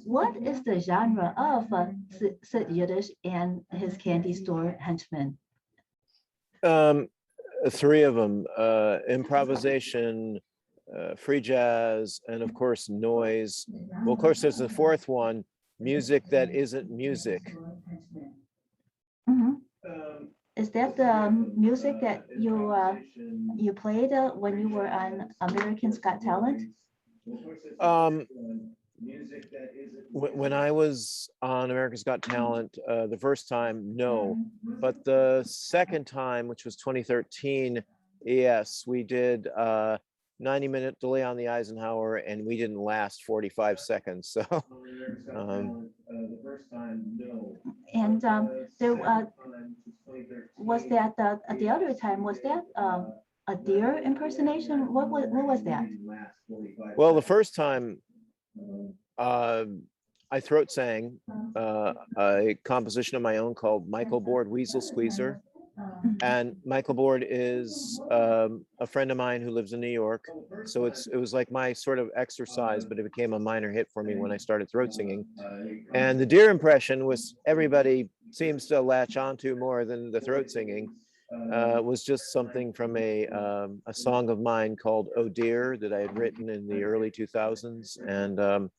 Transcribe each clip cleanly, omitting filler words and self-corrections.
what is the genre of Sid Yiddish and his candy store Henchmen? Um, Three of them: improvisation, free jazz, and of course noise. Well, of course, there's the fourth one: music that isn't music. Mhm. Is that the music that you played when you were on American's Got Talent? Um, when I was on America's Got Talent, the first time, no, but the second time, which was 2013, yes, we did 90-minute delay on the Eisenhower, and we didn't last 45 seconds. So, And there was that the other time, was that a deer impersonation? What was that? well, the first time I throat sang a composition of my own called Michael Board Weasel Squeezer. And Michael Board is a friend of mine who lives in New York. So it was like my sort of exercise, but it became a minor hit for me when I started throat singing. And the deer impression was everybody seems to latch onto more than the throat singing. Was just something from a song of mine called Oh Dear that I had written in the early 2000s. And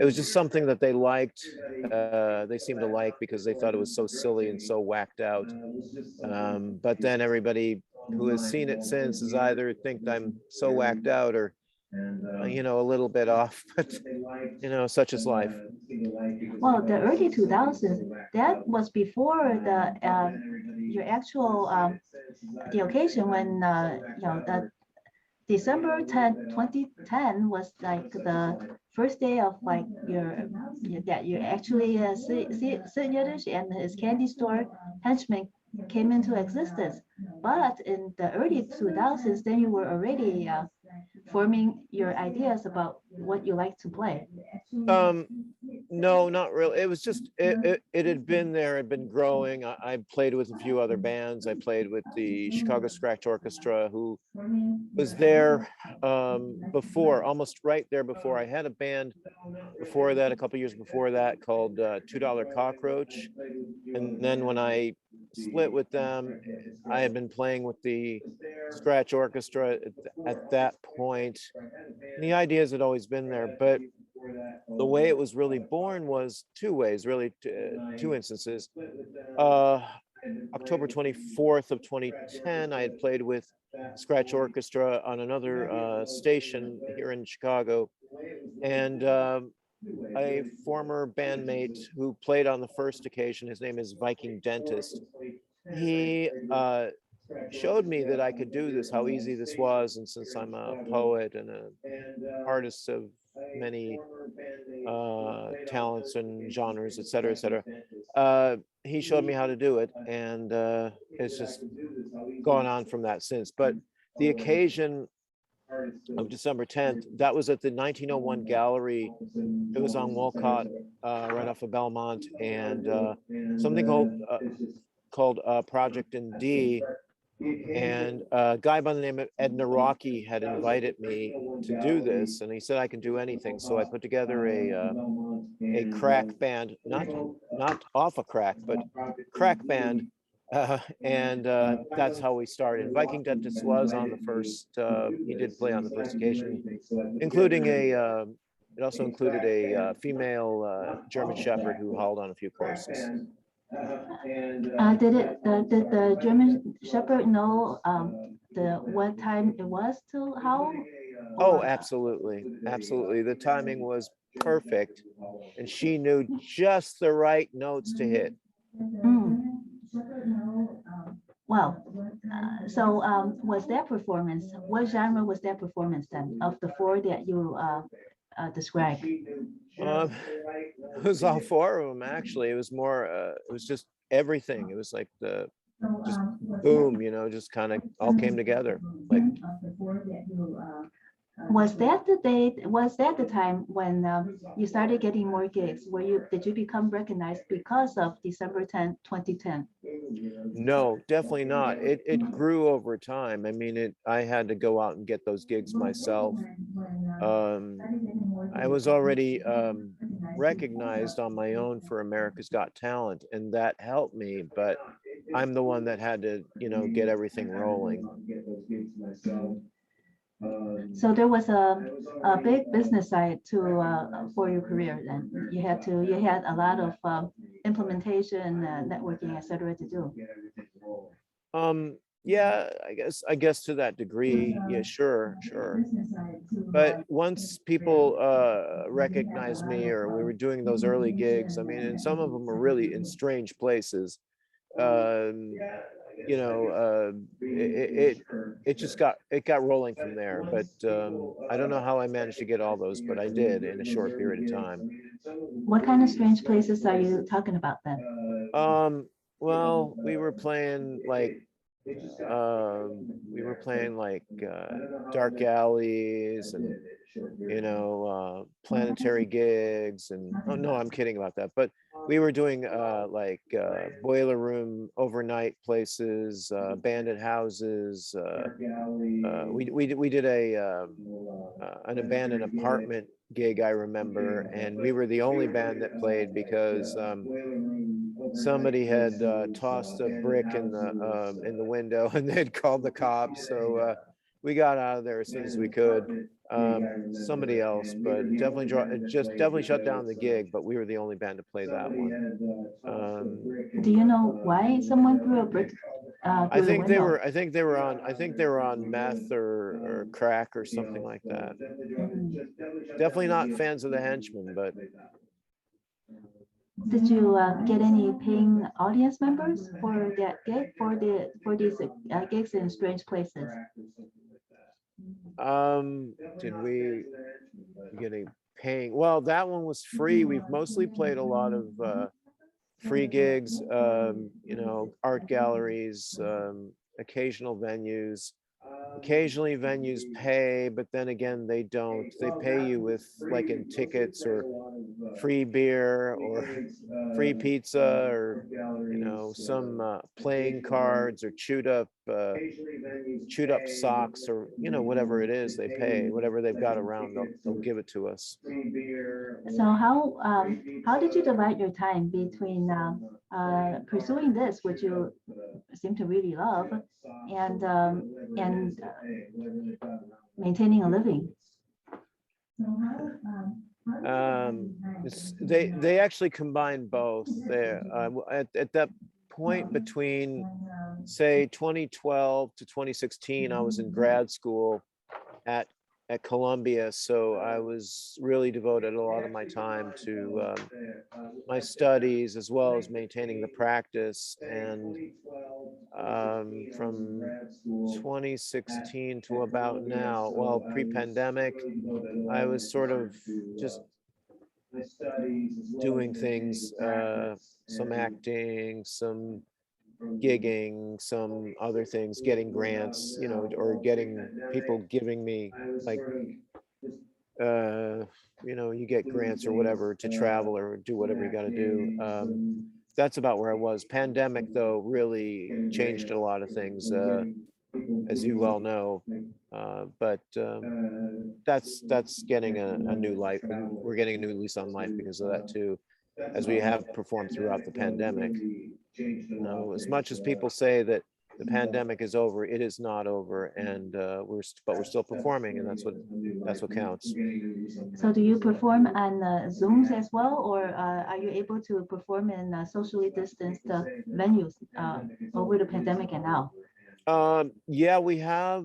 it was just something that they liked. They seemed to like because they thought it was so silly and so whacked out. But then everybody who has seen it since is either think I'm so whacked out or, a little bit off, but, such is life. Well, the early 2000s, that was before the your actual the occasion when the December 10th, 2010 was like the first day of like that you actually Sid Yiddish and his candy store Henchmen came into existence. But in the early 2000s, then you were already forming your ideas about what you like to play. Um, no, not really. It was just it had been there, had been growing. I played with a few other bands. I played with the Chicago Scratch Orchestra, who was there before, almost right there before. I had a band before that, a couple years before that, called $2 Cockroach. And then when I split with them, I had been playing with the Scratch Orchestra at that point. And the ideas had always been there, but the way it was really born was two ways, really, two instances. October 24th of 2010, I had played with Scratch Orchestra on another station here in Chicago. And a former bandmate who played on the first occasion, his name is Viking Dentist, he showed me that I could do this, how easy this was. And since I'm a poet and an artist of many talents and genres, et cetera, et cetera, he showed me how to do it. And it's just gone on from that since. But the occasion of December 10th, that was at the 1901 Gallery. It was on Walcott, right off of Belmont, and something called Project in D. And a guy by the name of Ed Naraki had invited me to do this, and he said I can do anything. So I put together a crack band, not off a crack, but crack band, and that's how we started. Viking Dentist was on the first. He did play on the first occasion, including it also included a female German Shepherd who hauled on a few courses. Did the German Shepherd know the what time it was to how? Oh, absolutely, absolutely. The timing was perfect, and she knew just the right notes to hit. Mm. Wow. So was that performance? What genre was that performance then of the four that you described? It was all four of them, actually. It was more. It was just everything. It was like just boom, just kind of all came together. Like, was that the date? Was that the time when you started getting more gigs? Did you become recognized because of December 10th, 2010? no, definitely not. It grew over time. I mean, I had to go out and get those gigs myself. I was already recognized on my own for America's Got Talent, and that helped me, but I'm the one that had to, get everything rolling. So there was a big business side to for your career. Then you had a lot of implementation, networking, etc. to do. Yeah, I guess to that degree, yeah, sure. But once people recognized me, or we were doing those early gigs, I mean, and some of them were really in strange places. It just got rolling from there. But I don't know how I managed to get all those, but I did in a short period of time. What kind of strange places are you talking about then? Well, we were playing like dark alleys and planetary gigs, and oh no, I'm kidding about that, but we were doing boiler room overnight places, abandoned houses. We did an abandoned apartment gig, I remember, and we were the only band that played because somebody had tossed a brick in the window, and they'd called the cops. So we got out of there as soon as we could. Somebody else, but definitely shut down the gig. But we were the only band to play that one. Do you know why someone threw a brick? I think they were on meth or crack or something like that. Definitely not fans of the Henchmen, but. Did you get any paying audience members for that gig, for these gigs in strange places? Did we get a paying? Well, that one was free. We've mostly played a lot of free gigs, art galleries, occasional venues. Occasionally venues pay, but then again, they don't. They pay you with like in tickets or free beer or free pizza or some playing cards or chewed up socks, or whatever it is they pay, whatever they've got around, they'll give it to us. So how did you divide your time between pursuing this, which you seem to really love, and maintaining a living? They actually combine both. There at that point between say 2012 to 2016, I was in grad school at Columbia, so I was really devoted a lot of my time to my studies as well as maintaining the practice. And from 2016 to about now, well, pre-pandemic, I was sort of just doing things, some acting, some gigging, some other things, getting grants, or getting people giving me like, you get grants or whatever to travel or do whatever you got to do. That's about where I was. Pandemic, though, really changed a lot of things, as you well know. But that's getting a new life. We're getting a new lease on life because of that too, as we have performed throughout the pandemic. As much as people say that the pandemic is over, it is not over, and we're still performing, and that's what counts. So do you perform on Zooms as well, or are you able to perform in socially distanced venues over the pandemic and now? Yeah, we have.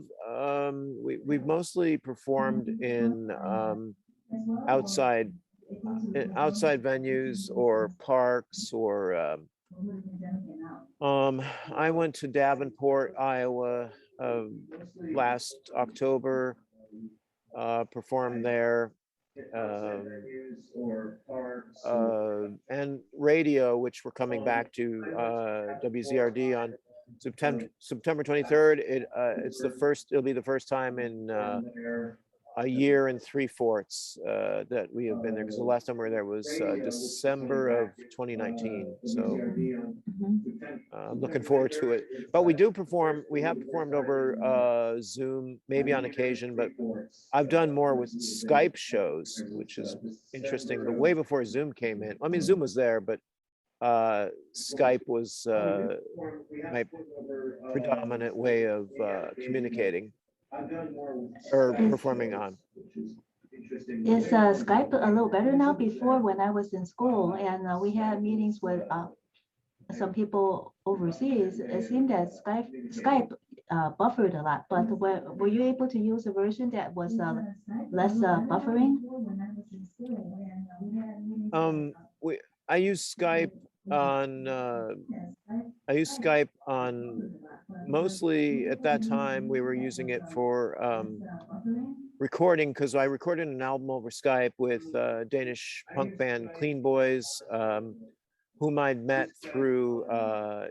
We've mostly performed in outside venues or parks, or I went to Davenport, Iowa last October, performed there, and radio, which we're coming back to, WZRD on September 23rd. It'll be the first time in a year and 3/4 that we have been there, because the last time we were there was December of 2019. So I'm looking forward to it. But we do perform, we have performed over Zoom, maybe on occasion, but I've done more with Skype shows, which is interesting. But way before Zoom came in, I mean, Zoom was there, but Skype was my predominant way of communicating or performing on. Is Skype a little better now? Before, when I was in school and we had meetings with some people overseas, it seemed that Skype buffered a lot. But were you able to use a version that was less buffering? I use Skype on mostly at that time. We were using it for recording, because I recorded an album over Skype with Danish punk band Clean Boys, whom I'd met through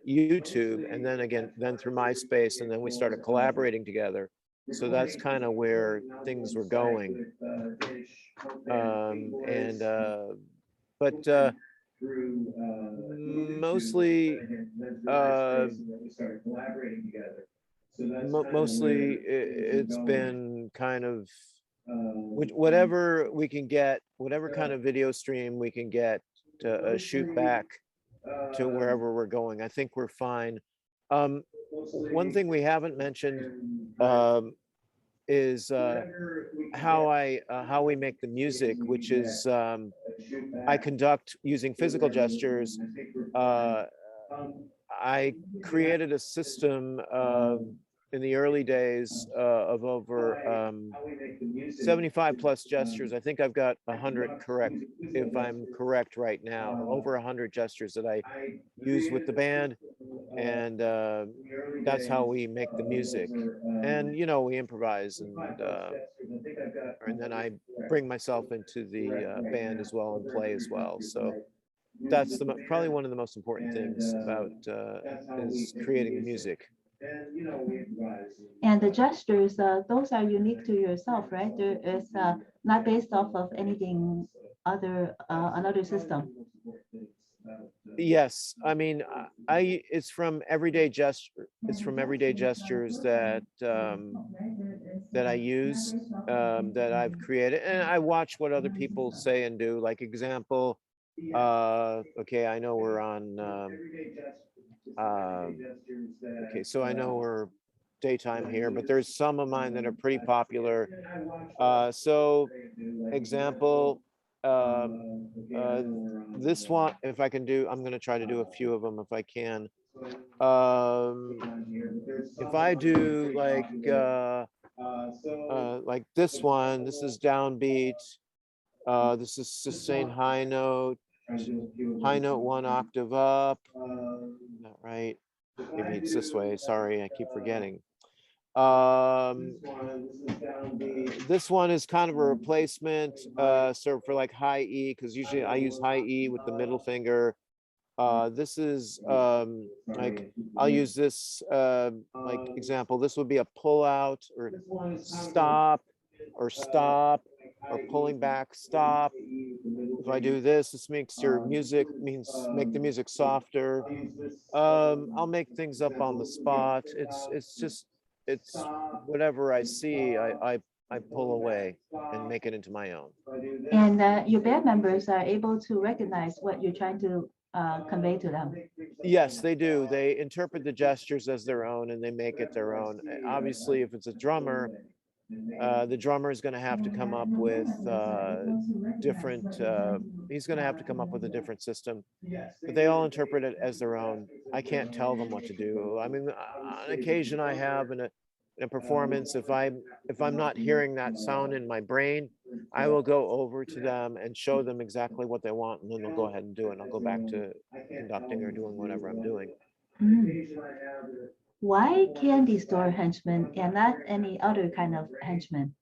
YouTube, and then through MySpace, and then we started collaborating together. So that's kind of where things were going. But mostly it's been kind of whatever we can get, whatever kind of video stream we can get to shoot back to wherever we're going. I think we're fine. One thing we haven't mentioned is how we make the music, which is I conduct using physical gestures. I created a system in the early days of over 75 plus gestures. I think I've got 100 correct, if I'm correct right now, over 100 gestures that I use with the band. And that's how we make the music. And, you know, we improvise, and then I bring myself into the band as well and play as well. So that's probably one of the most important things about is creating the music. And the gestures, those are unique to yourself, right? There is not based off of anything another system. Yes, I mean, it's from everyday gesture. It's from everyday gestures that that I use, that I've created, and I watch what other people say and do. Like example, okay, I know we're on. Okay, so I know we're daytime here, but there's some of mine that are pretty popular. So, example. This one, if I can do, I'm going to try to do a few of them if I can. If I do like this one, this is downbeat. This is sustained high note 1 octave up. Not right. Maybe it's this way. Sorry, I keep forgetting. This one is kind of a replacement, so for like high E, because usually I use high E with the middle finger. This is like, I'll use this like example. This would be a pull out or stop or pulling back, stop. If I do this, this makes your music, means make the music softer. I'll make things up on the spot. It's whatever I see, I pull away and make it into my own. And your band members are able to recognize what you're trying to convey to them. Yes, they do. They interpret the gestures as their own and they make it their own. Obviously, if it's a drummer, the drummer is going to have to come up with different, he's going to have to come up with a different system, but they all interpret it as their own. I can't tell them what to do. I mean, on occasion I have in a performance, if I'm not hearing that sound in my brain, I will go over to them and show them exactly what they want, and then they'll go ahead and do it. And I'll go back to conducting or doing whatever I'm doing. Why candy store henchmen and not any other kind of henchman?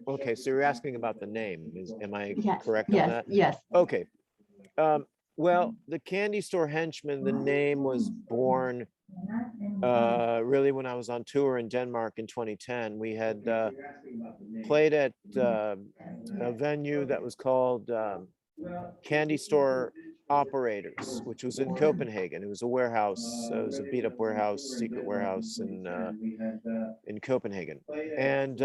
Okay, so you're asking about the name. Am I Yes, correct yes, on that? yes. Okay. Well, the candy store henchman, the name was born really when I was on tour in Denmark in 2010. We had played at a venue that was called Candy Store Operators, which was in Copenhagen. It was a warehouse. It was a beat up warehouse, secret warehouse in Copenhagen. And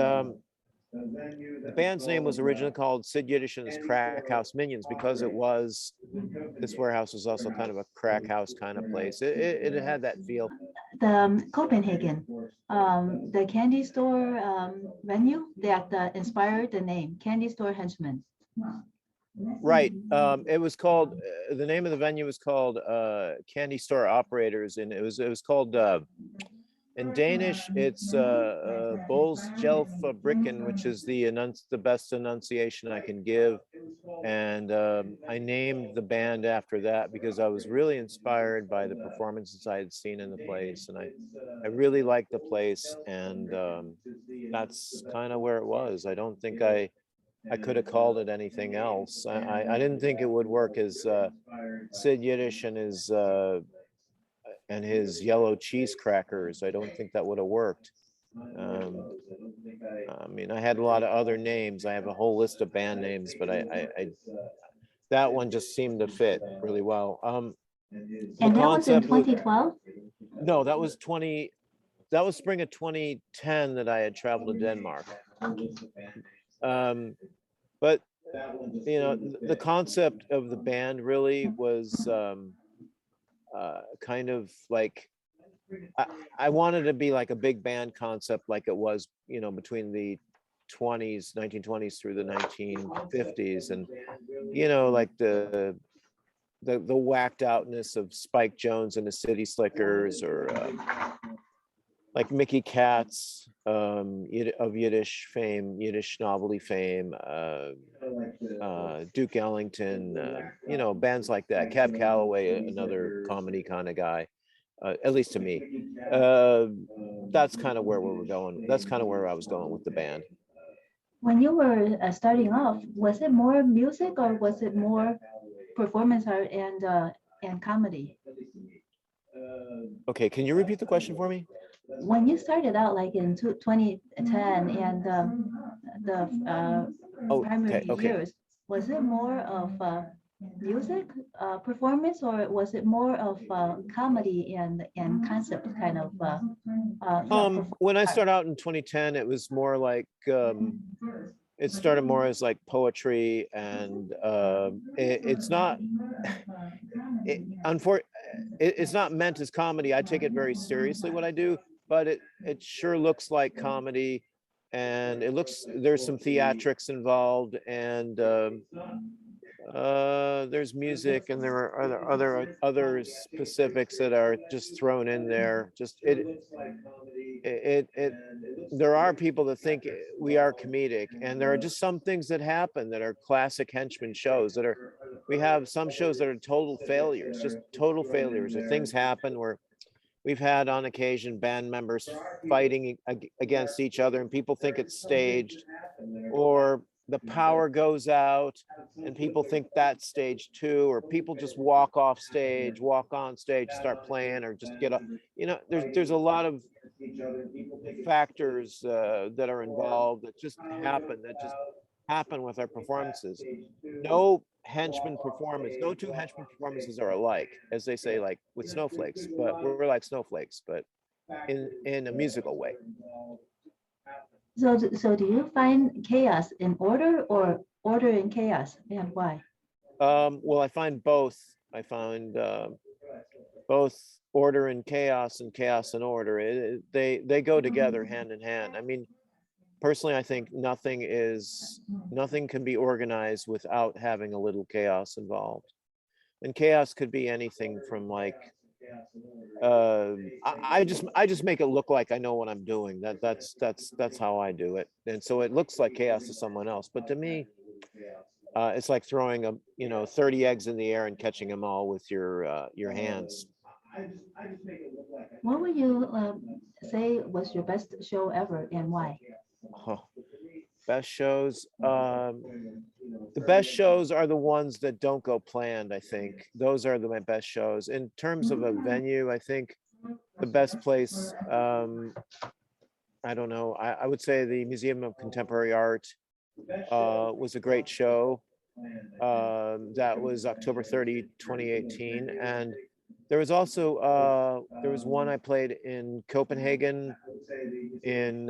the band's name was originally called Sid Yiddish and his Crack House Minions because it was, this warehouse was also kind of a crack house kind of place. It had that feel. The Copenhagen, the candy store venue that inspired the name Candy Store Henchmen. Right. It was called, the name of the venue was called Candy Store Operators, and it was called, in Danish, it's Bulls Fabrikken, which is the best enunciation I can give. And I named the band after that because I was really inspired by the performances I had seen in the place. And I really liked the place. And that's kind of where it was. I don't think I could have called it anything else. I didn't think it would work as Sid Yiddish and his yellow cheese crackers. I don't think that would have worked. I mean, I had a lot of other names. I have a whole list of band names, but that one just seemed to fit really well. And that was in 2012? No, that was spring of 2010 that I had traveled to Denmark. But you know, the concept of the band really was kind of like, I wanted to be like a big band concept, like it was, you know, between the 1920s through the 1950s, and you know, like the whacked outness of Spike Jones and the City Slickers, or like Mickey Katz, of Yiddish fame, Yiddish novelty fame, Duke Ellington, you know, bands like that. Cab Calloway, another comedy kind of guy, at least to me. That's kind of where we were going. That's kind of where I was going with the band. When you were starting off, was it more music or was it more performance art and comedy? Okay, can you repeat the question for me? When you started out, like in 2010 and the primary years, was it more of music performance, or was it more of comedy and concept kind of? When I started out in 2010, it was more like it started more as like poetry, and it's not. It's not meant as comedy. I take it very seriously what I do, but it sure looks like comedy, and there's some theatrics involved, and there's music, and there are other specifics that are just thrown in there. Just there are people that think we are comedic, and there are just some things that happen that are classic Henchmen shows we have some shows that are total failures, just total failures, or things happen where we've had on occasion band members fighting against each other and people think it's staged, or the power goes out and people think that's stage too, or people just walk off stage, walk on stage, start playing, or just get up. You know, there's a lot of factors that are involved that just happen with our performances. No two Henchmen performances are alike, as they say, like with snowflakes, but we're like snowflakes, but in a musical way. So do you find chaos in order or order in chaos, and why? Well, I find both. I find both order and chaos and order. They go together hand in hand. I mean, personally, I think nothing can be organized without having a little chaos involved. And chaos could be anything from like, I just make it look like I know what I'm doing. That's how I do it. And so it looks like chaos to someone else, but to me, it's like throwing 30 eggs in the air and catching them all with your hands. What would you say was your best show ever, and why? Best shows. The best shows are the ones that don't go planned. I think those are my best shows. In terms of a venue, I think the best place. I don't know. I would say the Museum of Contemporary Art was a great show. That was October 30, 2018. And there was also, there was one I played in Copenhagen in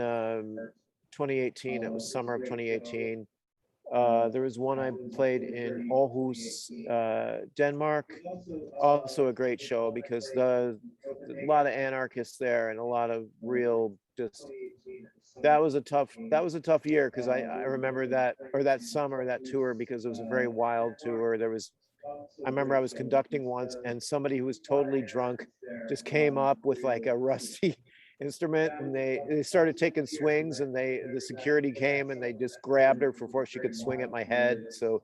2018. It was summer of 2018. There was one I played in Aarhus, Denmark. Also a great show because a lot of anarchists there and a lot of real just that was a tough year because I remember that summer, that tour, because it was a very wild tour. I remember I was conducting once and somebody who was totally drunk just came up with like a rusty instrument and they started taking swings and the security came and they just grabbed her before she could swing at my head. So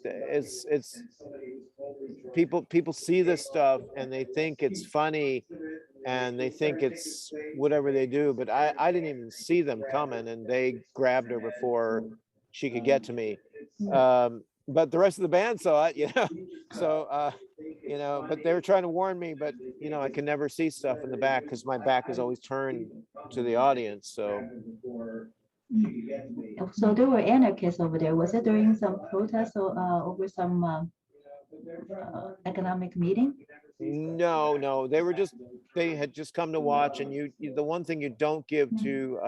it's people see this stuff and they think it's funny and they think it's whatever they do, but I didn't even see them coming and they grabbed her before she could get to me. But the rest of the band saw it, so but they were trying to warn me, but I can never see stuff in the back because my back is always turned to the audience. So so there were anarchists over there. Was it during some protests or over some economic meeting? No, they had just come to watch, and the one thing you don't give to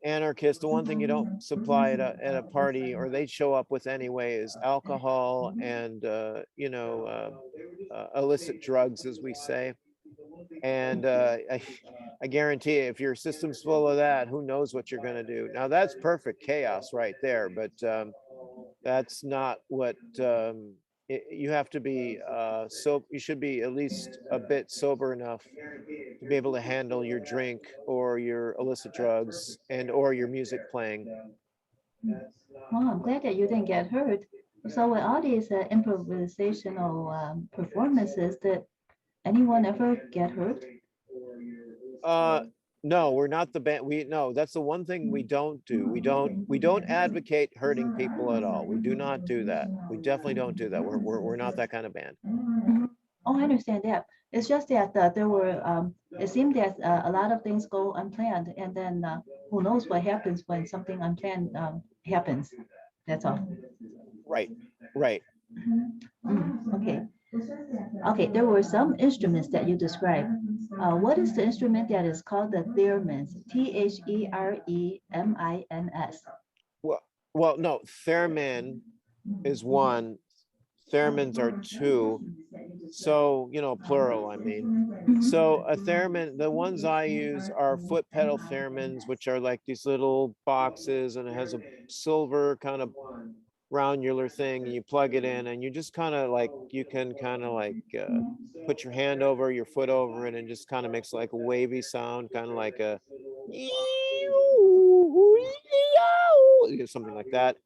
anarchists, the one thing you don't supply at a party, or they show up with anyway, is alcohol and illicit drugs, as we say. And I guarantee you, if your system's full of that, who knows what you're going to do. Now that's perfect chaos right there, but that's not what you have to be. You should be at least a bit sober enough to be able to handle your drink or your illicit drugs or your music playing. Well, I'm glad that you didn't get hurt. So with all these improvisational performances, did anyone ever get hurt? No, we're not the band. That's the one thing we don't do. We don't advocate hurting people at all. We do not do that. We definitely don't do that. We're not that kind of band. Oh, I understand that. It's just that there were, it seemed that a lot of things go unplanned, and then who knows what happens when something unplanned happens. That's all. Right. Okay. Okay, there were some instruments that you described. What is the instrument that is called the theremin? Theremins. Well, no, theremin is one. Theremins are two. So, plural, I mean. So a theremin, the ones I use are foot pedal theremins, which are like these little boxes, and it has a silver kind of roundular thing, and you plug it in and you just kind of like, you can kind of like put your hand over your foot over it and just kind of makes like a wavy sound, kind of like a something like that.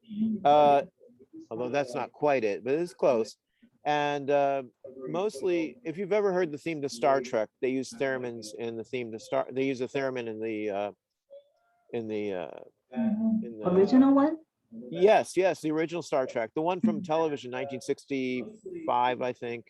Although that's not quite it, but it's close. And mostly, if you've ever heard the theme to Star Trek, they use theremins in the theme to Star. They use a theremin in the original one. Yes, the original Star Trek, the one from television, 1965, I think.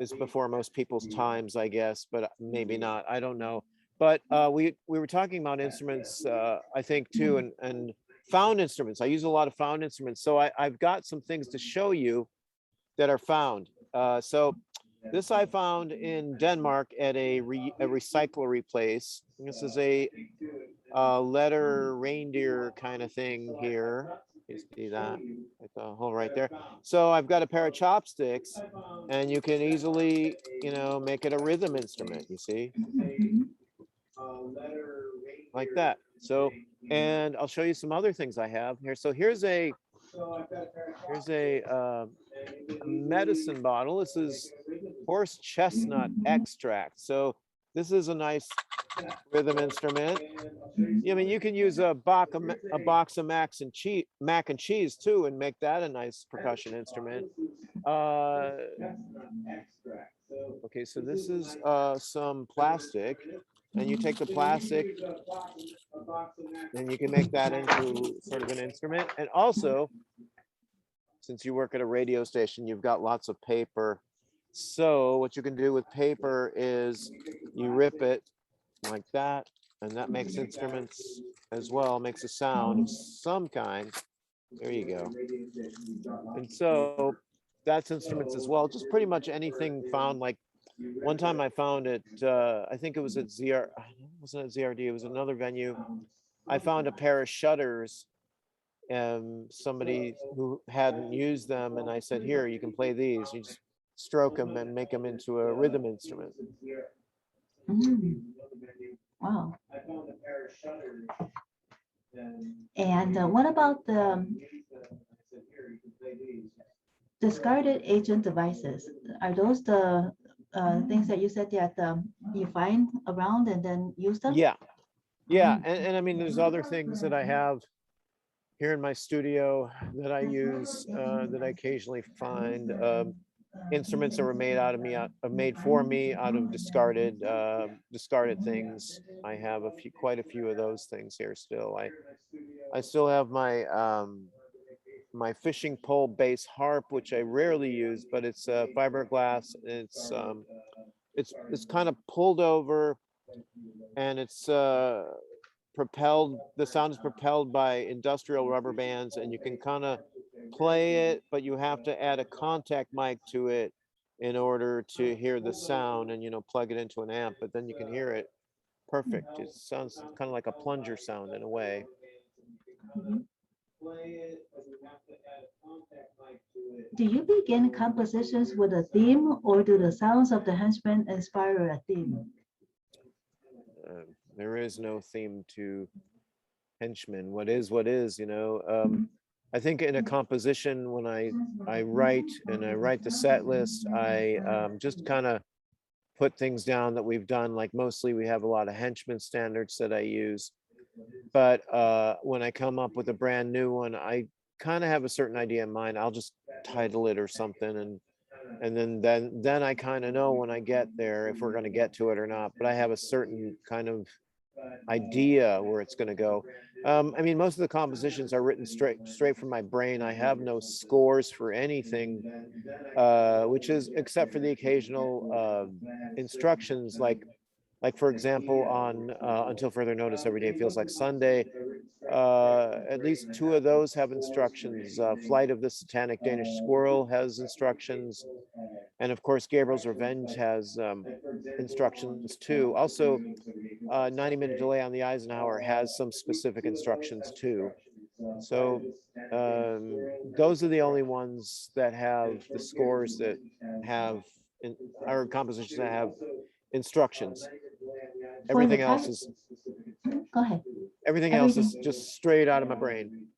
Is before most people's times, I guess, but maybe not. I don't know. But we were talking about instruments, I think too, and found instruments. I use a lot of found instruments, so I've got some things to show you that are found. So this I found in Denmark at a recyclery place. This is a letter reindeer kind of thing here. You see that? Like the hole right there. So I've got a pair of chopsticks, and you can easily, make it a rhythm instrument. You see, like that. So, and I'll show you some other things I have here. So here's a medicine bottle. This is horse chestnut extract. So this is a nice rhythm instrument. I mean, you can use a box of mac and cheese too, and make that a nice percussion instrument. Okay, so this is some plastic, and you take the plastic, and you can make that into sort of an instrument. And also, since you work at a radio station, you've got lots of paper. So what you can do with paper is you rip it like that, and that makes instruments as well, makes a sound of some kind. There you go. And so that's instruments as well, just pretty much anything found. Like one time I found it, I think it was at ZR, it wasn't at ZRD, it was another venue. I found a pair of shutters and somebody who hadn't used them, and I said, here, you can play these. You just stroke them and make them into a rhythm instrument. Mm. Wow. And what about the discarded agent devices? Are those the things that you said that you find around and then use them? Yeah, yeah, and I mean, there's other things that I have here in my studio that I use, that I occasionally find. Instruments that were made out of me, made for me out of discarded things. I have quite a few of those things here still. I still have my my fishing pole bass harp, which I rarely use, but it's fiberglass. It's kind of pulled over, and it's propelled. The sound is propelled by industrial rubber bands, and you can kind of play it, but you have to add a contact mic to it in order to hear the sound, and plug it into an amp, but then you can hear it perfect. It sounds kind of like a plunger sound in a way. Mhm. Do you begin compositions with a theme, or do the sounds of the Henchmen inspire a theme? There is no theme to Henchmen. What is, I think in a composition, when I write the set list, I just kind of put things down that we've done. Like mostly we have a lot of Henchmen standards that I use. But when I come up with a brand new one, I kind of have a certain idea in mind. I'll just title it or something, and then I kind of know when I get there if we're going to get to it or not. But I have a certain kind of idea where it's going to go. I mean, most of the compositions are written straight from my brain. I have no scores for anything, which is except for the occasional instructions, like for example, on Until Further Notice, Every Day Feels Like Sunday. At least two of those have instructions. Flight of the Satanic Danish Squirrel has instructions. And of course, Gabriel's Revenge has instructions too. Also, 90-minute delay on the Eisenhower has some specific instructions too. So those are the only ones that have the scores that have, our compositions that have instructions. Everything else is, Go ahead. everything else is just straight out of my brain.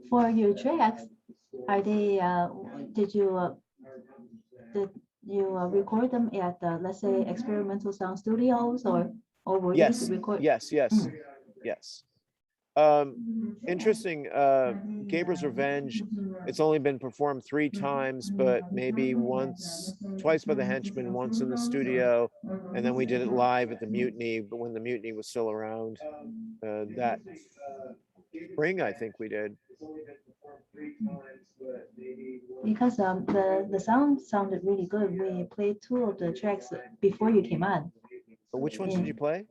For your tracks, are they, did you record them at, let's say, experimental sound studios, or were Yes, these recorded? yes. Interesting, Gabriel's Revenge, it's only been performed 3 times, but maybe twice by the Henchmen, once in the studio, and then we did it live at the Mutiny, but when the Mutiny was still around, that spring, I think we did. Because the sound sounded really good. We played 2 of the tracks before you came on. Which ones did you play?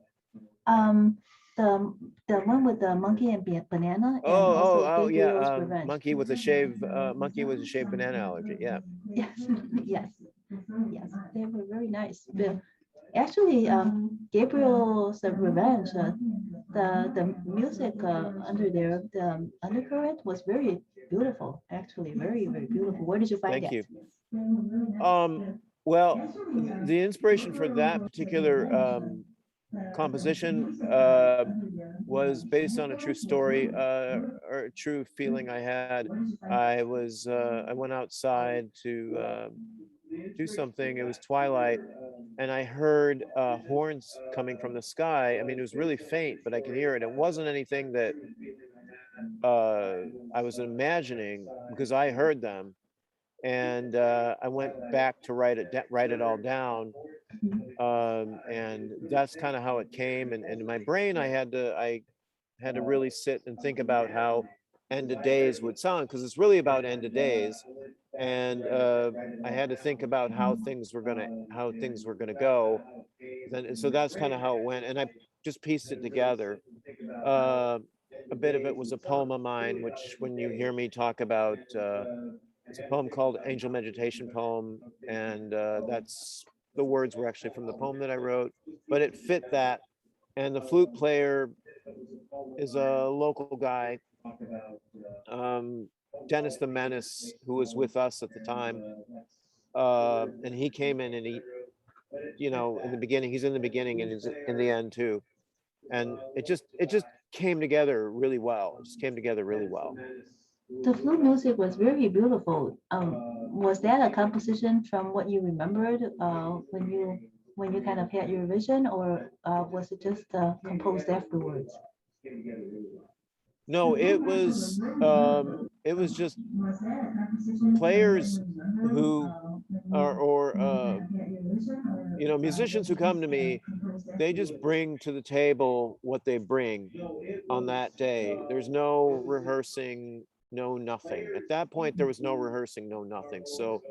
The one with the monkey and banana, and Oh, yeah, Gabriel's Revenge. monkey with a shaved banana allergy. Yeah. Yes, yes, yes. They were very nice. Actually, Gabriel's Revenge, the music under there, the undercurrent was very beautiful. Actually, very, very beautiful. Where did you find Thank that? you. Well, the inspiration for that particular composition was based on a true story, or a true feeling I had. I went outside to do something. It was twilight, and I heard horns coming from the sky. I mean, it was really faint, but I could hear it. It wasn't anything that I was imagining, because I heard them. And I went back to write it all down, and that's kind of how it came. And in my brain, I had to really sit and think about how End of Days would sound, because it's really about end of days. and I had to think about how things were gonna go. Then so that's kind of how it went, and I just pieced it together. Uh, a bit of it was a poem of mine, which when you hear me talk about, it's a poem called Angel Meditation Poem, and that's the words were actually from the poem that I wrote, but it fit that. And the flute player is a local guy, um, Dennis the Menace, who was with us at the time. And he came in and he, in the beginning, he's in the beginning and he's in the end too. And it just came together really well. It just came together really well. The flute music was very beautiful. Was that a composition from what you remembered when you kind of had your vision, or was it just composed afterwards? No, it was just players who are, or musicians who come to me, they just bring to the table what they bring on that day. There's no rehearsing, no nothing. At that point, there was no rehearsing, no nothing. So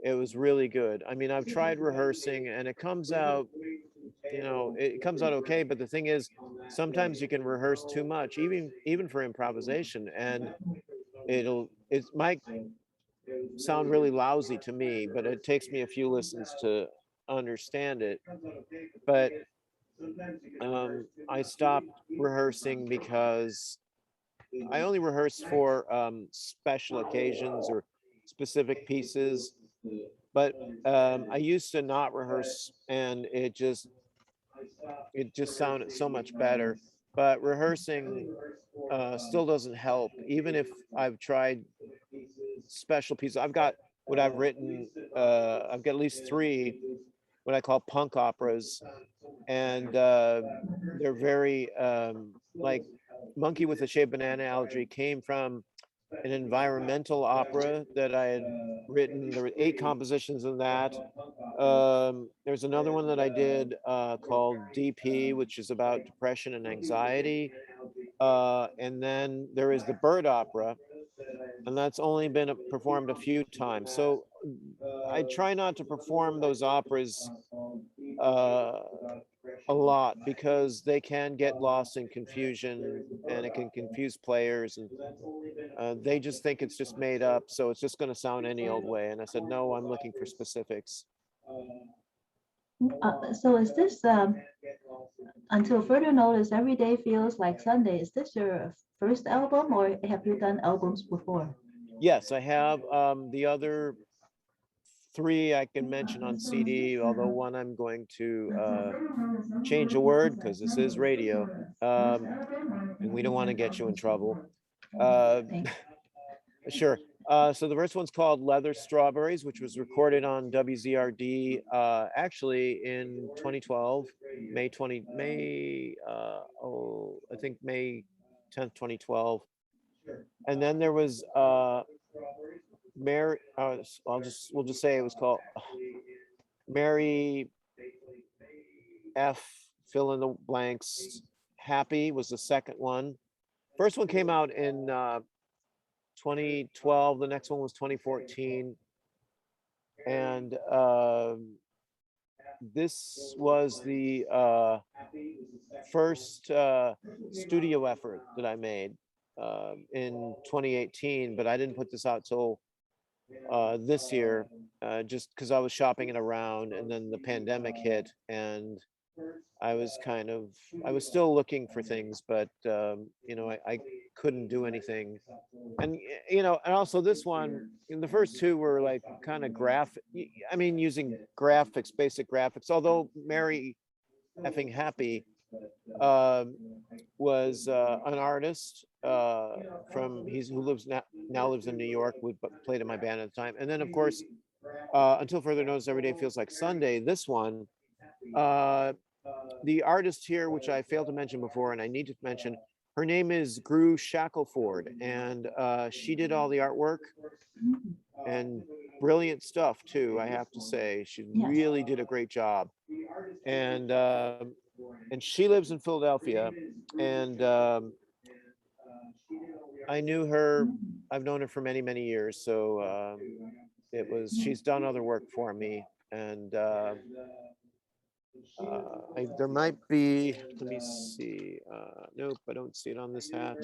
it was really good. I mean, I've tried rehearsing and it comes out, it comes out okay. But the thing is, sometimes you can rehearse too much, even for improvisation, and it might sound really lousy to me, but it takes me a few listens to understand it. But I stopped rehearsing because I only rehearse for special occasions or specific pieces. But I used to not rehearse, and it just sounded so much better. But rehearsing still doesn't help, even if I've tried special pieces. I've got what I've written. I've got at least three what I call punk operas, and they're very like Monkey with a Shaved Banana Allergy came from an environmental opera that I had written. There were 8 compositions in that. There's another one that I did called DP, which is about depression and anxiety. And then there is the Bird Opera, and that's only been performed a few times. So I try not to perform those operas uh, a lot because they can get lost in confusion and it can confuse players, and they just think it's just made up, so it's just going to sound any old way. And I said, no, I'm looking for specifics. So is this until further notice, Every Day Feels Like Sunday? Is this your first album, or have you done albums before? Yes, I have. The other 3 I can mention on CD, although one I'm going to change a word because this is radio, and we don't want to get you in trouble. Thanks. Sure. So the first one's called Leather Strawberries, which was recorded on WZRD actually in 2012, I think May 10th, 2012. And then there was Mary, we'll just say it was called Mary F, fill in the blanks. Happy was the second one. First one came out in 2012. The next one was 2014. And this was the first studio effort that I made in 2018, but I didn't put this out till this year, just because I was shopping it around, and then the pandemic hit, and I was still looking for things, but I couldn't do anything. And and also this one, the first 2 were like kind of using graphics, basic graphics. Although Mary Effing Happy was an artist who lives now lives in New York. We played in my band at the time. And then of course, Until Further Notice, Every Day Feels Like Sunday. This one, the artist here, which I failed to mention before, and I need to mention, her name is Gru Shackelford, and she did all the artwork and brilliant stuff too, I have to say. She really did a great job. And she lives in Philadelphia, and I knew her. I've known her for many, many years. So she's done other work for me, and there might be, let me see, nope, I don't see it on this hat.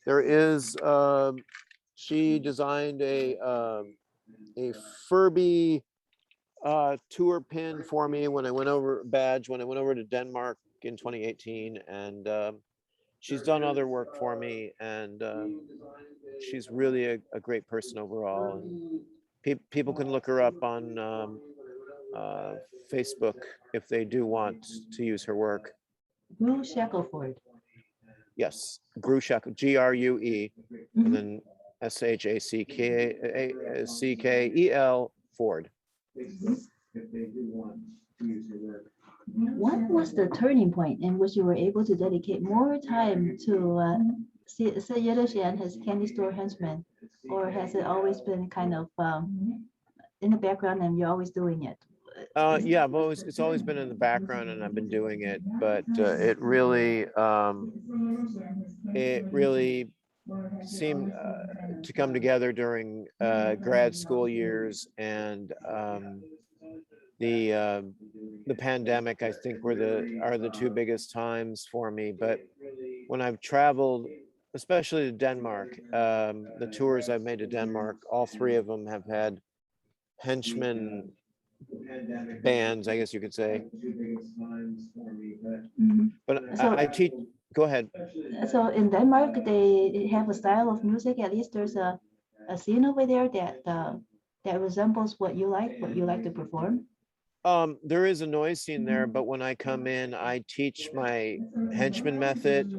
There is, she designed a Furby tour pin for me when I went over, badge, when I went over to Denmark in 2018, and she's done other work for me, and she's really a great person overall. And people can look her up on Facebook if they do want to use her work. Gru Shackelford. Yes, Grue Shackelford, Grue, and then Shackel Ford. What was the turning point in which you were able to dedicate more time to Sid Yiddish and his candy store Henchmen, or has it always been kind of in the background and you're always doing it? Yeah, it's always been in the background, and I've been doing it, but it really seemed to come together during grad school years, and the pandemic, I think, are the two biggest times for me. But when I've traveled, especially to Denmark, the tours I've made to Denmark, all three of them have had Henchmen bands, I guess you could say. But I teach, go ahead. So in Denmark, they have a style of music, at least there's a scene over there that resembles what you like to perform. There is a noise scene there, but when I come in, I teach my Henchmen method.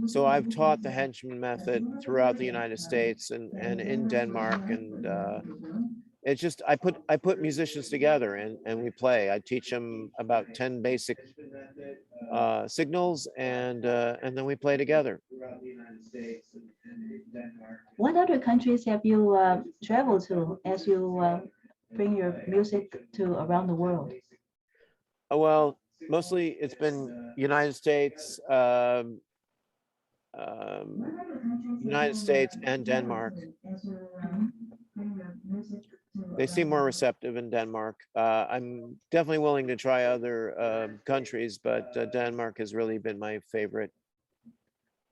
So I've taught the Henchmen method throughout the United States and in Denmark, and it's just I put musicians together and we play. I teach them about 10 basic signals, and then we play together. What other countries have you traveled to as you bring your music to around the world? Well, mostly it's been United States, United States and Denmark. They seem more receptive in Denmark. I'm definitely willing to try other countries, but Denmark has really been my favorite.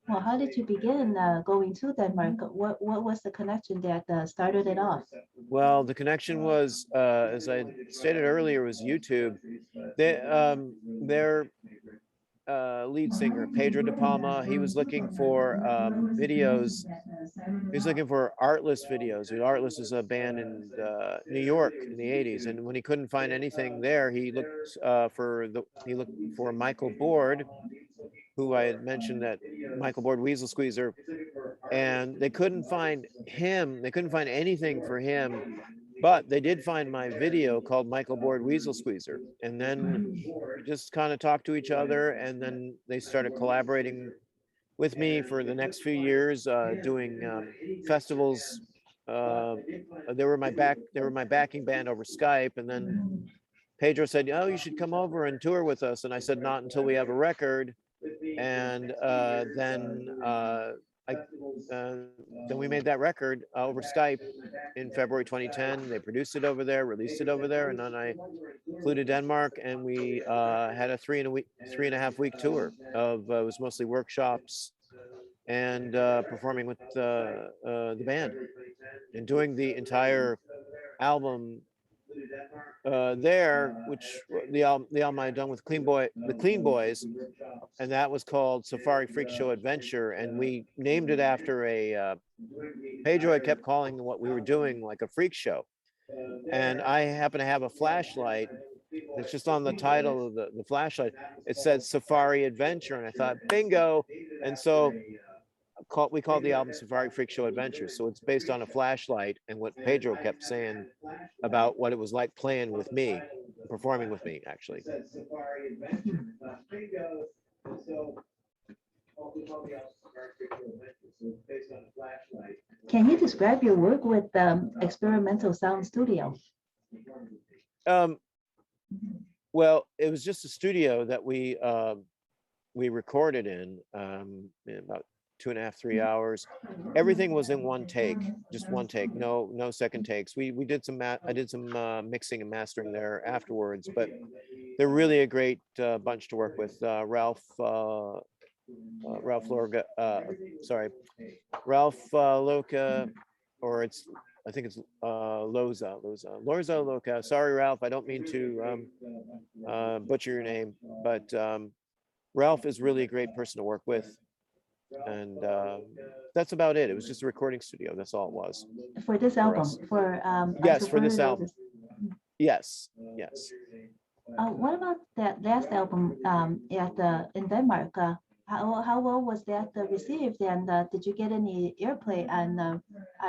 Well, how did you begin going to Denmark? What was the connection that started it off? Well, the connection was, as I stated earlier, was YouTube. Their lead singer, Pedro de Palma, he was looking for videos. He's looking for Artless videos. Artless is a band in New York in the 80s. And when he couldn't find anything there, he looked for Michael Board, who I had mentioned, that Michael Board Weasel Squeezer, and they couldn't find him. They couldn't find anything for him, but they did find my video called Michael Board Weasel Squeezer. And then we just kind of talked to each other, and then they started collaborating with me for the next few years, doing festivals. They were my backing band over Skype, and then Pedro said, "Oh, you should come over and tour with us." And I said, "Not until we have a record." And then we made that record over Skype in February 2010. They produced it over there, released it over there, and then I flew to Denmark, and we had a 3.5 week tour of it was mostly workshops and performing with the band and doing the entire album there, which the album I had done with the Clean Boys, and that was called Safari Freak Show Adventure, and we named it after a Pedro had kept calling what we were doing like a freak show, and I happen to have a flashlight. It's just on the title of the flashlight. It said Safari Adventure, and I thought, bingo. And so we called the album Safari Freak Show Adventure. So it's based on a flashlight and what Pedro kept saying about what it was like playing with me, performing with me, actually. Can you describe your work with Experimental Sound Studio? Well, it was just a studio that we recorded in about 2.5, 3 hours. Everything was in one take, just one take, no second takes. We did some I did some mixing and mastering there afterwards, but they're really a great bunch to work with. Ralph Lorga, Ralph Loca, or I think it's Loza Loca. Sorry, Ralph, I don't mean to butcher your name, but Ralph is really a great person to work with. And that's about it. It was just a recording studio. That's all it was. For this album, us. for Yes, for this album. Yes. What about that last album in Denmark? How well was that received, and did you get any airplay on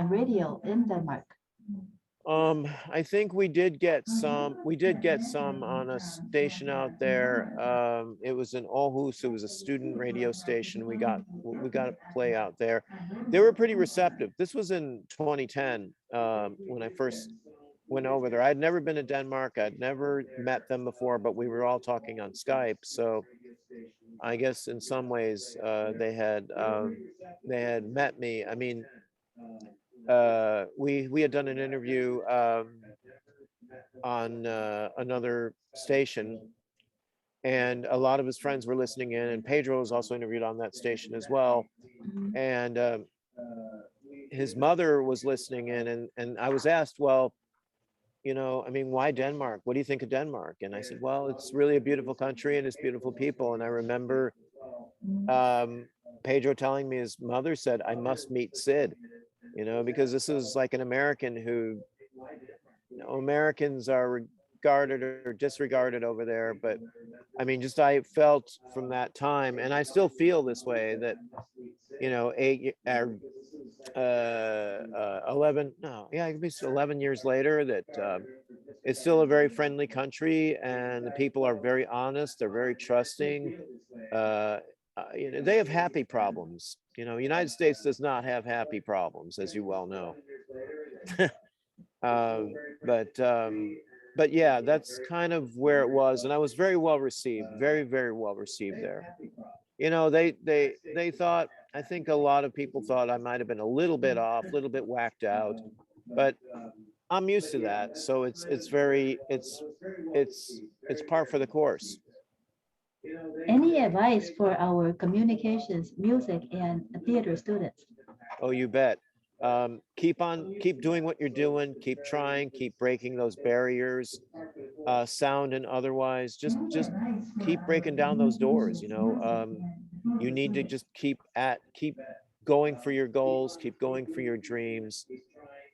radio in Denmark? I think we did get some on a station out there. It was in Aarhus. It was a student radio station. We got a play out there. They were pretty receptive. This was in 2010 when I first went over there. I'd never been to Denmark. I'd never met them before, but we were all talking on Skype. So I guess in some ways they had met me. I mean, we had done an interview on another station, and a lot of his friends were listening in, and Pedro was also interviewed on that station as well. And his mother was listening in, and I was asked, well, I mean, why Denmark? What do you think of Denmark? And I said, well, it's really a beautiful country and it's beautiful people. And I remember Pedro telling me his mother said, I must meet Sid, because this is like an American who, Americans are regarded or disregarded over there. But I mean, I felt from that time, and I still feel this way, that, 11 years later, that it's still a very friendly country, and the people are very honest. They're very trusting. They have happy problems. United States does not have happy problems, as you well know. But yeah, that's kind of where it was, and I was very well received, very, very well received there. They thought, I think a lot of people thought I might have been a little bit off, a little bit whacked out, but I'm used to that. So it's par for the course. Any advice for our communications, music, and theater students? Oh, you bet. Keep doing what you're doing. Keep trying. Keep breaking those barriers, sound and otherwise. Just keep breaking down those doors. You need to just keep going for your goals. Keep going for your dreams.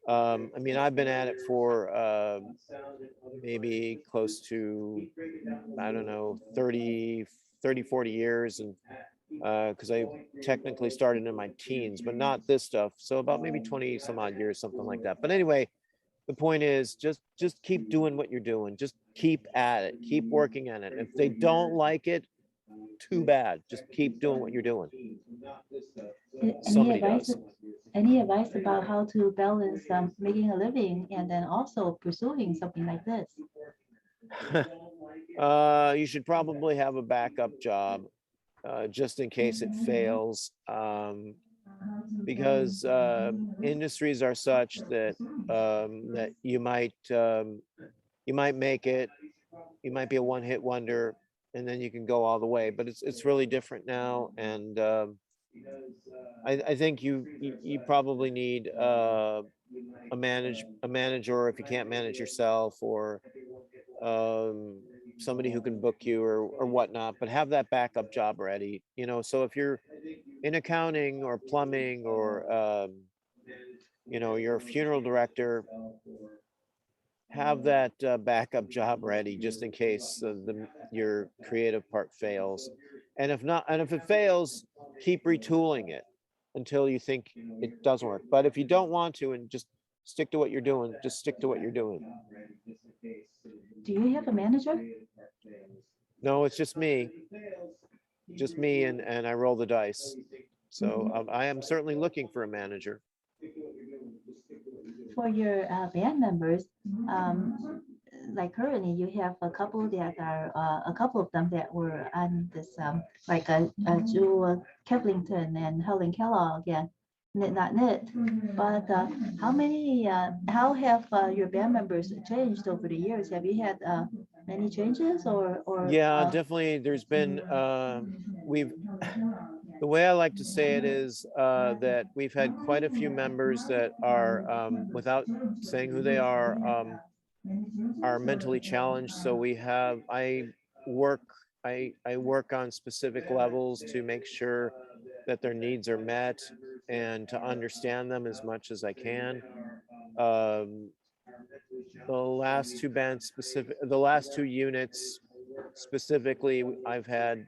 I mean, I've been at it for maybe close to, I don't know, 30, 40 years, and because I technically started in my teens, but not this stuff. So about maybe 20 some odd years, something like that. But anyway, the point is just keep doing what you're doing. Just keep at it. Keep working at it. If they don't like it, too bad. Just keep doing what you're doing. Somebody does. Any advice about how to balance making a living and then also pursuing something like this? You should probably have a backup job just in case it fails, because industries are such that that you might make it, you might be a one-hit wonder, and then you can go all the way. But it's really different now, and I think you probably need a manager, or if you can't manage yourself, or somebody who can book you or whatnot, but have that backup job ready. So if you're in accounting or plumbing, or you're a funeral director, have that backup job ready just in case your creative part fails. And if it fails, keep retooling it until you think it does work. But if you don't want to, and just stick to what you're doing, just stick to what you're doing. Do you have a manager? No, it's just me, and I roll the dice. So I am certainly looking for a manager. For your band members, like currently you have a couple that are a couple of them that were on this like Drew Kevlington and Helen Kellogg and Knit Not Knit. But how have your band members changed over the years? Have you had many changes or Yeah, definitely. There's been we've the way I like to say it is that we've had quite a few members that are without saying who they are mentally challenged. So we have work I work on specific levels to make sure that their needs are met and to understand them as much as I can. Um, the last two units specifically, I've had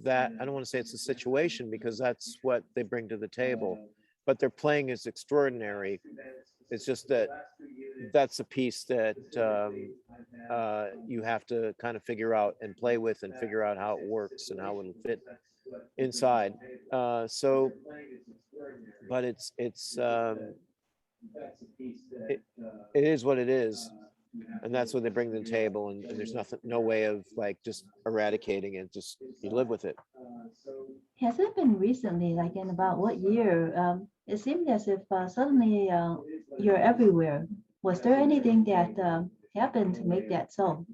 that, I don't want to say it's a situation because that's what they bring to the table, but their playing is extraordinary. It's just that that's a piece that you have to kind of figure out and play with and figure out how it works and how it'll fit inside. But it, it is what it is. And that's what they bring to the table. And there's no way of like just eradicating it. Just you live with it. has it been recently, like in about what year? It seemed as if suddenly you're everywhere. Was there anything that happened to make that so?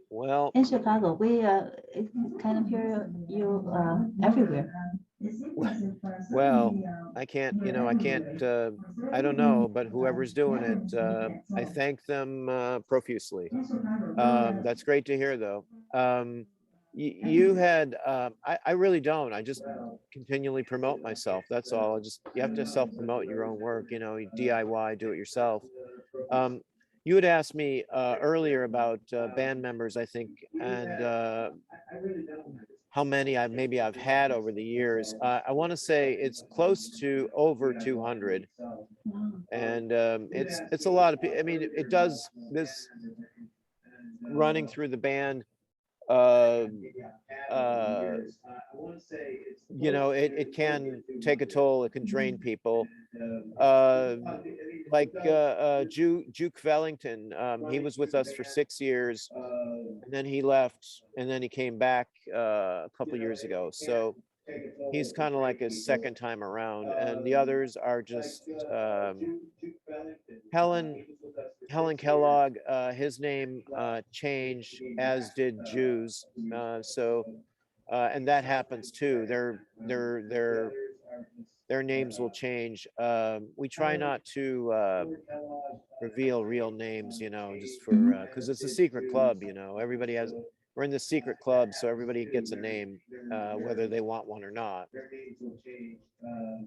Well, In Chicago, we kind of hear you everywhere. well, I can't, I don't know, but whoever's doing it, I thank them profusely. That's great to hear, though. You had, I really don't. I just continually promote myself. That's all. You have to self-promote your own work, DIY, do it yourself. You had asked me earlier about band members, I think, and how many maybe I've had over the years. I want to say it's close to over 200, and it's a lot of people. I mean, it does this running through the band. It can take a toll. It can drain people. Juke Wellington, he was with us for 6 years, and then he left, and then he came back a couple years ago. So he's kind of like his second time around, and the others are just Helen Kellogg. His name changed, as did Jews. And that happens too. Their names will change. We try not to reveal real names, just for because it's a secret club. We're in the secret club, so everybody gets a name, whether they want one or not.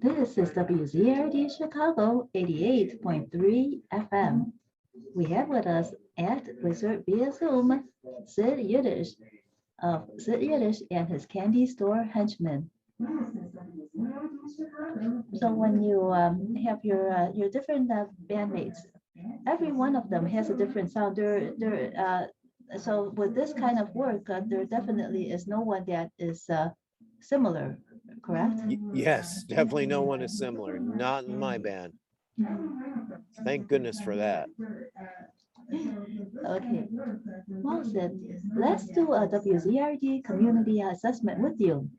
This is WZRD Chicago 88.3 FM. We have with us at Wizard via Zoom, Sid Yiddish of Sid Yiddish and his candy store Henchmen. So when you have your different bandmates, every one of them has a different sound. So with this kind of work, there definitely is no one that is similar, correct? Yes, definitely no one is similar. Not in my band. Thank goodness for that. Okay. Well said. Let's do a WZRD community assessment with you.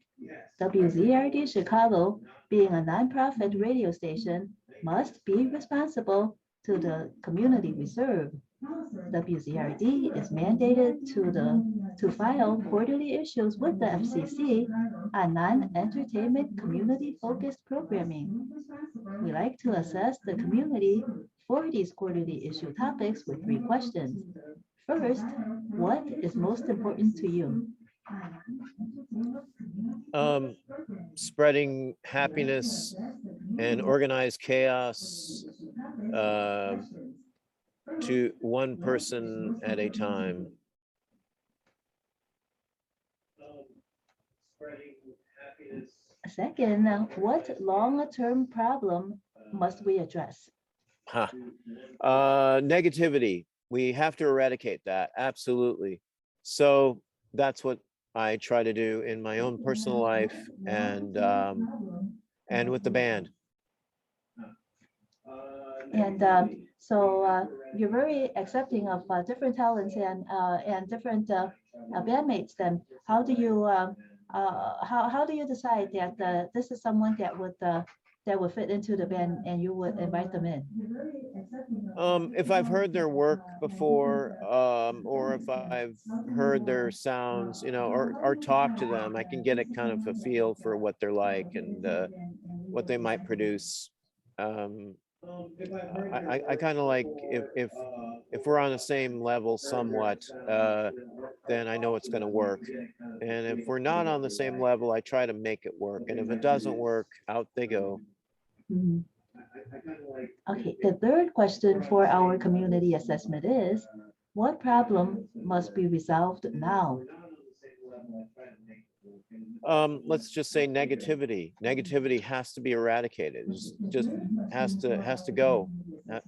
WZRD Chicago, being a nonprofit radio station, must be responsible to the community we serve. WZRD is mandated to file quarterly issues with the FCC on non-entertainment community-focused programming. We like to assess the community for these quarterly issue topics with 3 questions. First, what is most important to you? Spreading happiness and organized chaos to one person at a time. Second, what long-term problem must we address? Negativity. We have to eradicate that. Absolutely. So that's what I try to do in my own personal life and with the band. And so you're very accepting of different talents and different bandmates. Then how do you how do you decide that this is someone that would fit into the band and you would invite them in? If I've heard their work before, or if I've heard their sounds, or talked to them, I can get a kind of a feel for what they're like and what they might produce. Um, I kind of like if we're on the same level somewhat, then I know it's going to work. And if we're not on the same level, I try to make it work. And if it doesn't work, out they go. Mhm. Okay, the third question for our community assessment is, what problem must be resolved now? Let's just say negativity. Negativity has to be eradicated. Just has to go.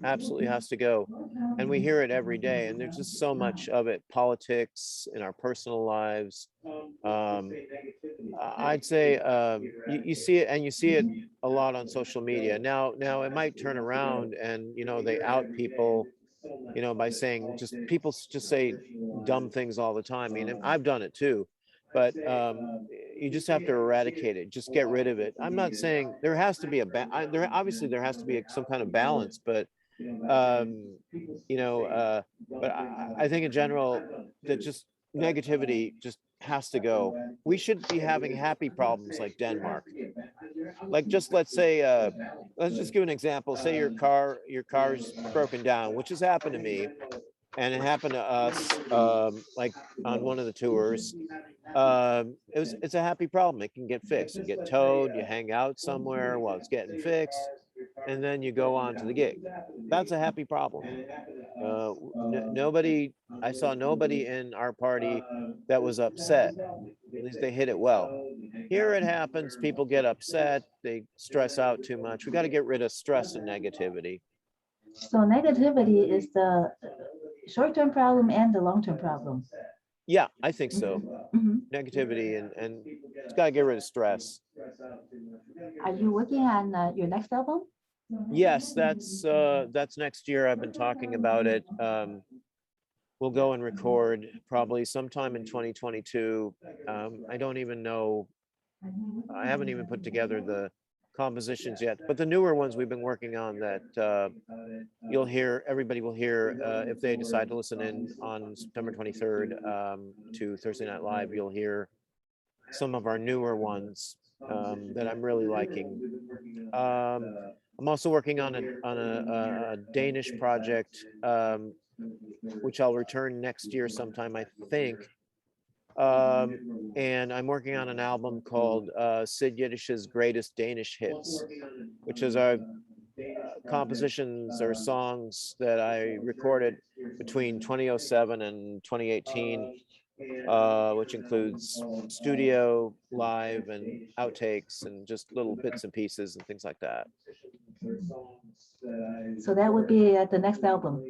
Absolutely has to go. And we hear it every day. And there's just so much of it. Politics in our personal lives. I'd say you see it, and you see it a lot on social media. Now it might turn around, and they out people, by saying people just say dumb things all the time. I mean, I've done it too. But you just have to eradicate it. Just get rid of it. I'm not saying there has to be obviously there has to be some kind of balance, but but I think in general that just negativity just has to go. We should be having happy problems like Denmark. Like, just let's just give an example. Say your car's broken down, which has happened to me, and it happened to us, like on one of the tours. It's a happy problem. It can get fixed. You get towed, you hang out somewhere while it's getting fixed, and then you go on to the gig. That's a happy problem. Nobody, I saw nobody in our party that was upset. At least they hit it well. Here it happens, people get upset, they stress out too much. We got to get rid of stress and negativity. So negativity is the short-term problem and the long-term problem. Yeah, I think so. Mhm. Negativity and it's got to get rid of stress. Are you working on your next album? Yes, that's next year. I've been talking about it. We'll go and record probably sometime in 2022. I don't even know. I haven't even put together the compositions yet, but the newer ones we've been working on that everybody will hear if they decide to listen in on September 23rd to Thursday Night Live. You'll hear some of our newer ones that I'm really liking. I'm also working on a Danish project, which I'll return next year sometime, I think. And I'm working on an album called Sid Yiddish's Greatest Danish Hits, which is our compositions or songs that I recorded between 2007 and 2018, which includes studio, live, and outtakes, and just little bits and pieces and things like that. So that would be at the next album.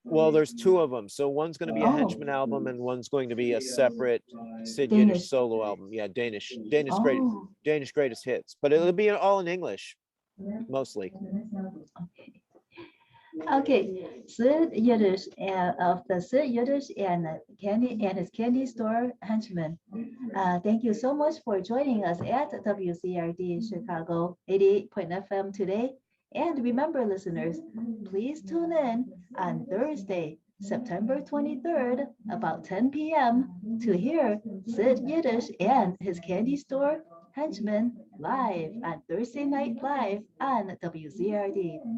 Well, there's two of them. So one's going to be a Oh. Henchmen album, and one's going to be a separate Sid Danish. Yiddish solo album. Yeah, Danish Oh. Danish greatest hits, but it'll be all in English, mostly. Okay, Sid Yiddish of the Sid Yiddish and his candy store Henchmen. Thank you so much for joining us at WZRD Chicago 88.0 FM today. And remember, listeners, please tune in on Thursday, September 23rd, about 10 p.m. to hear Sid Yiddish and his candy store Henchmen live on Thursday Night Live on WZRD.